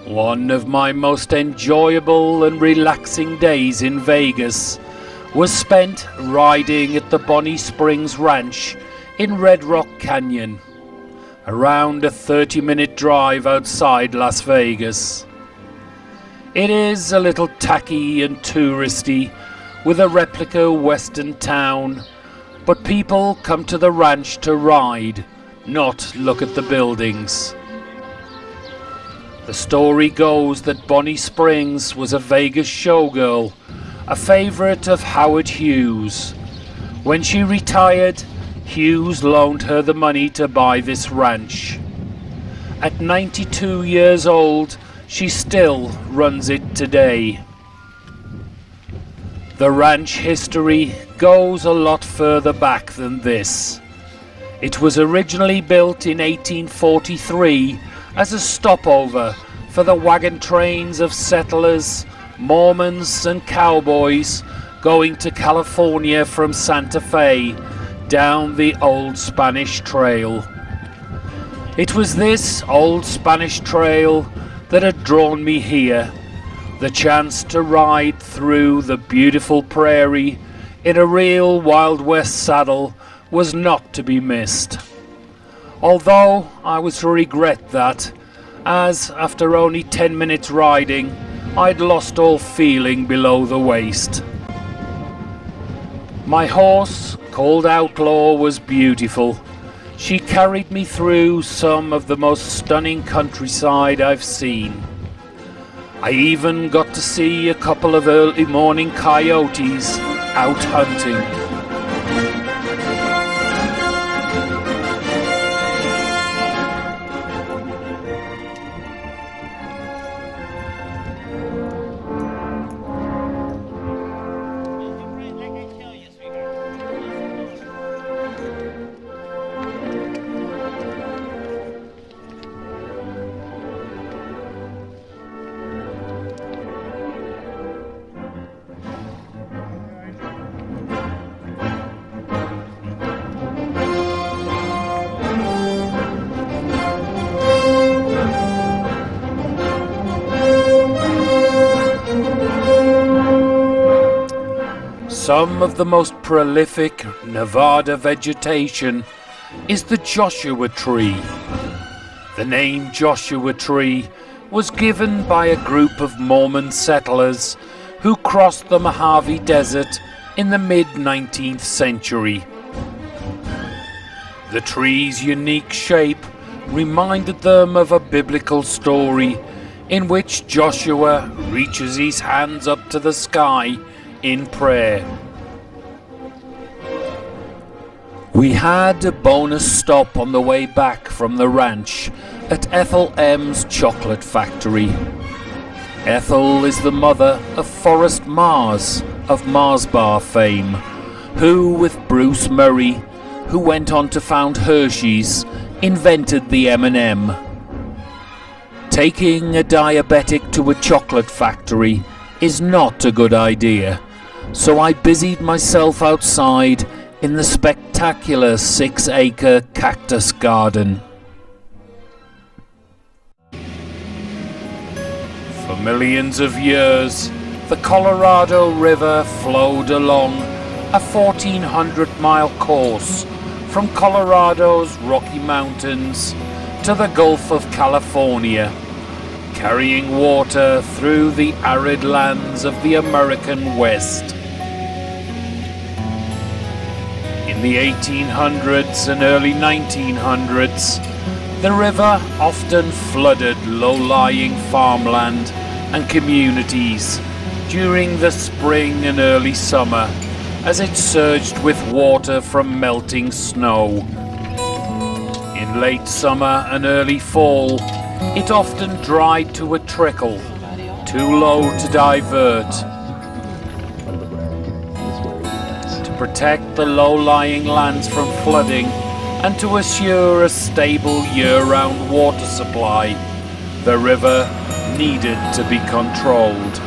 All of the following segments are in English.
One of my most enjoyable and relaxing days in Vegas was spent riding at the Bonny Springs Ranch in Red Rock Canyon, around a 30-minute drive outside Las Vegas. It is a little tacky and touristy with a replica western town, but people come to the ranch to ride, not look at the buildings. The story goes that Bonny Springs was a Vegas showgirl, a favorite of Howard Hughes. When she retired, Hughes loaned her the money to buy this ranch. At 92 years old, she still runs it today. The ranch history goes a lot further back than this. It was originally built in 1843 as a stopover for the wagon trains of settlers, Mormons and cowboys going to California from Santa Fe down the Ole Spanish Trail. It was this Ole Spanish Trail that had drawn me here, the chance to ride through the beautiful prairie in a real Wild West saddle was not to be missed. Although I was to regret that, as after only 10 minutes riding, I'd lost all feeling below the waist. My horse, called Outlaw, was beautiful. She carried me through some of the most stunning countryside I've seen. I even got to see a couple of early morning coyotes out hunting. Some of the most prolific Nevada vegetation is the Joshua tree. The name Joshua tree was given by a group of Mormon settlers who crossed the Mojave Desert in the mid-19th century. The tree's unique shape reminded them of a biblical story in which Joshua reaches his hands up to the sky in prayer. We had a bonus stop on the way back from the ranch at Ethel M's chocolate factory. Ethel is the mother of Forrest Mars of Mars Bar fame, who, with Bruce Murray, who went on to found Hershey's, invented the M&M. Taking a diabetic to a chocolate factory is not a good idea, so I busied myself outside in the spectacular 6-acre cactus garden. For millions of years, the Colorado River flowed along a 1,400-mile course from Colorado's Rocky Mountains to the Gulf of California, carrying water through the arid lands of the American West. In the 1800s and early 1900s, the river often flooded low-lying farmland and communities during the spring and early summer as it surged with water from melting snow. In late summer and early fall, it often dried to a trickle, too low to divert. To protect the low-lying lands from flooding and to assure a stable year-round water supply, the river needed to be controlled.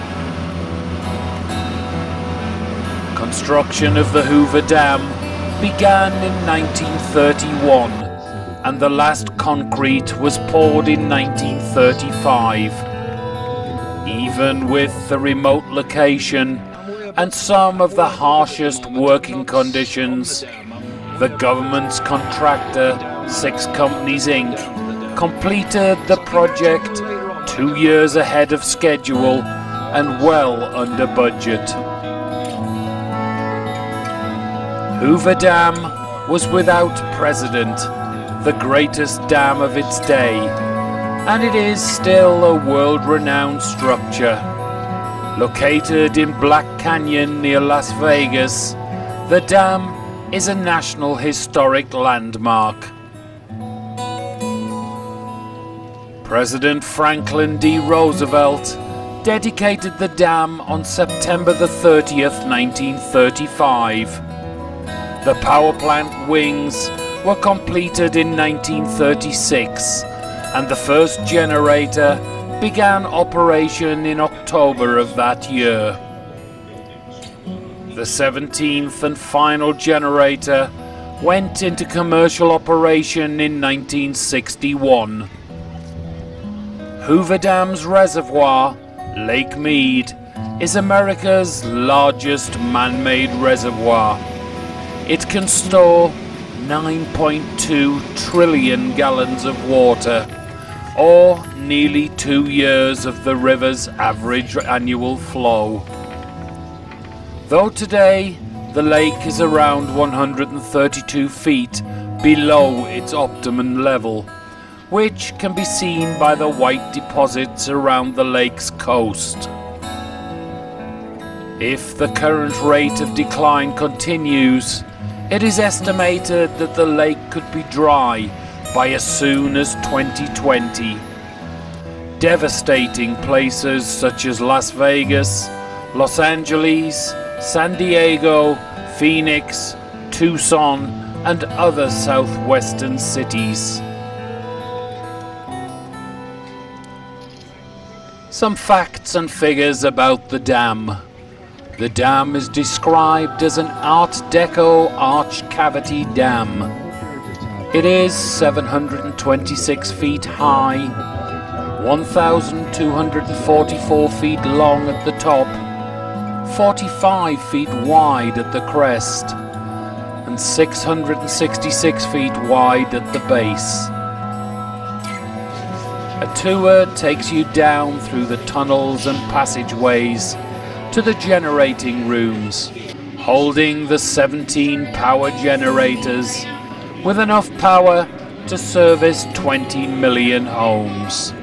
Construction of the Hoover Dam began in 1931, and the last concrete was poured in 1935. Even with the remote location and some of the harshest working conditions, the government's contractor, Six Companies Inc., completed the project 2 years ahead of schedule and well under budget. Hoover Dam was without precedent, the greatest dam of its day, and it is still a world-renowned structure. Located in Black Canyon near Las Vegas, the dam is a National Historic Landmark. President Franklin D. Roosevelt dedicated the dam on September the 30th, 1935. The power plant wings were completed in 1936, and the first generator began operation in October of that year. The 17th and final generator went into commercial operation in 1961. Hoover Dam's reservoir, Lake Mead, is America's largest man-made reservoir. It can store 9.2 trillion gallons of water, or nearly 2 years of the river's average annual flow. Though today the lake is around 132 feet below its optimum level, which can be seen by the white deposits around the lake's coast. If the current rate of decline continues, it is estimated that the lake could be dry by as soon as 2020, devastating places such as Las Vegas, Los Angeles, San Diego, Phoenix, Tucson, and other southwestern cities. Some facts and figures about the dam. The dam is described as an Art Deco arch cavity dam. It is 726 feet high, 1,244 feet long at the top, 45 feet wide at the crest, and 666 feet wide at the base. A tour takes you down through the tunnels and passageways to the generating rooms, holding the 17 power generators with enough power to service 20 million homes.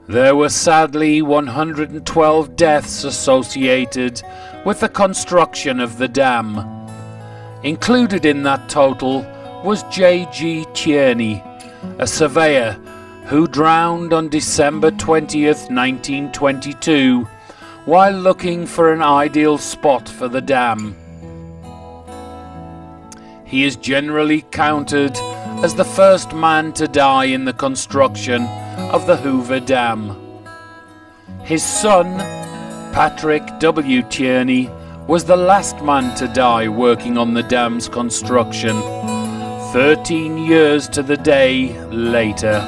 There were sadly 112 deaths associated with the construction of the dam. Included in that total was J.G. Tierney, a surveyor who drowned on December 20th, 1922, while looking for an ideal spot for the dam. He is generally counted as the first man to die in the construction of the Hoover Dam. His son, Patrick W. Tierney, was the last man to die working on the dam's construction, 13 years to the day later.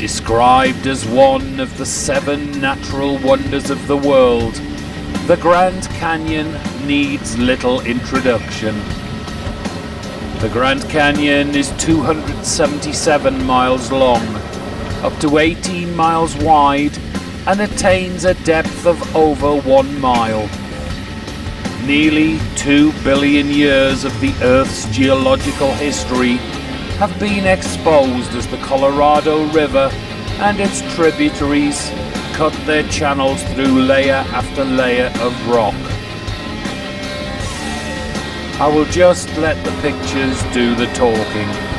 Described as one of the 7 natural wonders of the world, the Grand Canyon needs little introduction. The Grand Canyon is 277 miles long, up to 18 miles wide, and attains a depth of over 1 mile. Nearly 2 billion years of the Earth's geological history have been exposed as the Colorado River and its tributaries cut their channels through layer after layer of rock. I will just let the pictures do the talking.